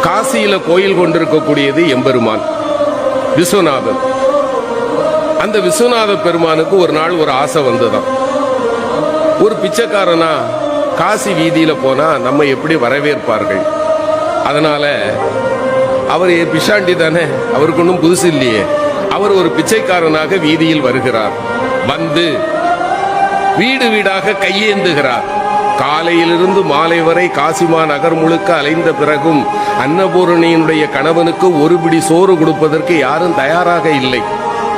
காசியில கோயில் கொண்டிருக்கக்கூடியது எம்பெருமான் விஸ்வநாதன். அந்த விஸ்வநாத பெருமானுக்கு ஒரு நாள் ஒரு ஆசை வந்ததாம். ஒரு பிச்சைக்காரனா காசி வீதியில போனா நம்ம எப்படி வரவேற்பார்கள், அதனால அவர் பிஷாண்டி தானே, அவருக்கு ஒன்றும் புதுசு இல்லையே. அவர் ஒரு பிச்சைக்காரனாக வீதியில் வருகிறார். வந்து வீடு வீடாக கையேந்துகிறார். காலையிலிருந்து மாலை வரை காசிமா நகர் முழுக்க அலைந்த பிறகும் அன்னபூரணியினுடைய கணவனுக்கு ஒரு பிடி சோறு கொடுப்பதற்கு யாரும் தயாராக இல்லை.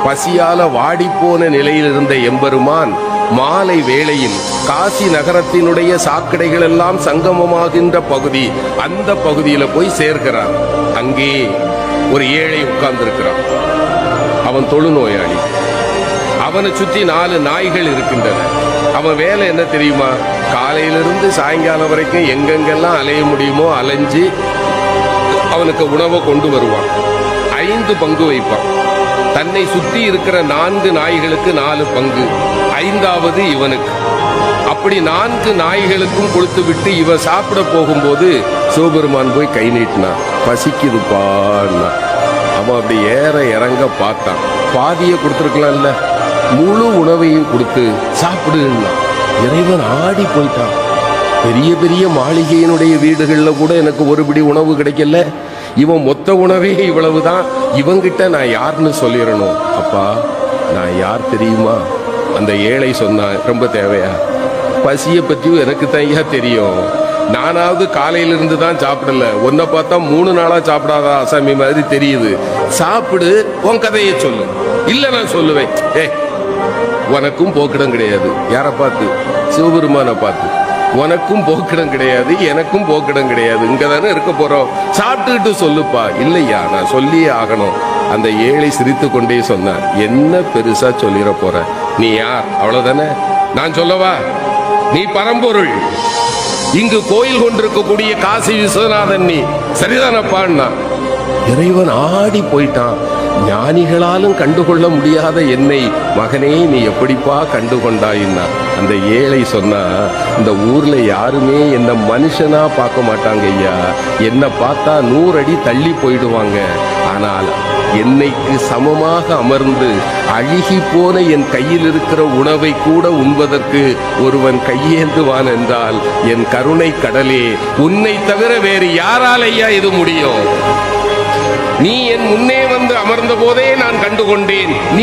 பசியால வாடிப்போன நிலையில் இருந்த எம்பெருமான் மாலை வேளையில் காசி நகரத்தினுடைய சாக்கடைகள் எல்லாம் சங்கமமாகின்ற பகுதி, அந்த பகுதியில போய் சேர்க்கிறார். அங்கே ஒரு ஏழை உட்கார்ந்திருக்கிறான். அவன் தொழுநோயாளி. அவனை சுற்றி 4 நாய்கள் இருக்கின்றன. அவன் வேலை என்ன தெரியுமா? காலையிலிருந்து சாயங்காலம் வரைக்கும் எங்கெங்கெல்லாம் அலைய முடியுமோ அலைஞ்சு அவனுக்கு உணவை கொண்டு வருவான். 5 பங்கு வைப்பான். தன்னை சுற்றி இருக்கிற 4 நாய்களுக்கு 4 பங்கு, 5வது இவனுக்கு. அப்படி 4 நாய்களுக்கும் கொடுத்து விட்டு இவன் சாப்பிட போகும்போது சிவபெருமான் போய் கை நீட்டினான். பசிக்குதுப்பான்னா. அவன் அப்படி ஏற இறங்க பார்த்தான். பாதியை கொடுத்துருக்கலாம்ல, முழு உணவையும் கொடுத்து சாப்பிடுன்னா. இறைவன் ஆடி போயிட்டான். பெரிய பெரிய மாளிகையினுடைய வீடுகள்ல கூட எனக்கு ஒரு பிடி உணவு கிடைக்கல, இவன் மொத்த உணவே இவ்வளவுதான், இவங்கிட்ட நான் யாருன்னு சொல்லிடணும். அப்பா நான் யார் தெரியுமா? அந்த ஏழை சொன்னான். ரொம்ப தேவையா? பசியை பற்றியும் எனக்கு தையா தெரியும். நானாவது காலையிலிருந்து தான் சாப்பிடல, உன்னை பார்த்தா 3 நாளா சாப்பிடாத அசாமி மாதிரி தெரியுது. சாப்பிடு, உன் கதையை சொல்லு. இல்ல நான் சொல்லுவேன். உனக்கும் போக்கிடம் கிடையாது. யாரை பார்த்து? சிவபெருமான பார்த்து. உனக்கும் போக்கிடம் கிடையாது, எனக்கும் போக்கிடம் கிடையாது. இங்கதானே இருக்க போறோம், சாப்பிட்டுக்கிட்டு சொல்லுப்பா. இல்லையா, நான் சொல்லியே ஆகணும். அந்த ஏழை சிரித்து கொண்டே சொன்னார். என்ன பெருசா சொல்லிட போற? நீ யார்? அவ்வளவுதானே. நான் சொல்லவா? நீ பரம்பொருள். இங்கு கோயில் கொண்டிருக்கக்கூடிய காசி விஸ்வநாதன் நீ. சரிதானப்பான்னா. இறைவன் ஆடி போயிட்டான். ஞானிகளாலும் கண்டுகொள்ள முடியாத என்னை மகனே நீ எப்படிப்பா கண்டுகொண்டாயின்னா. அந்த ஏழை சொன்னா, இந்த ஊர்ல யாருமே என்ன மனுஷனா பார்க்க மாட்டாங்க ஐயா. என்ன பார்த்தா 100 அடி தள்ளி போயிடுவாங்க. ஆனால் என்னைக்கு சமமாக அமர்ந்து அழுகி போன என் கையில் இருக்கிற உணவை கூட உண்பதற்கு ஒருவன் கையேந்துவான் என்றால் என் கருணை கடலே, உன்னை தவிர வேறு யாரால் ஐயா இது முடியும்? நீ என் முன்னே வந்து அமர்ந்த போதே நான் கண்டுகொண்டேன். நீ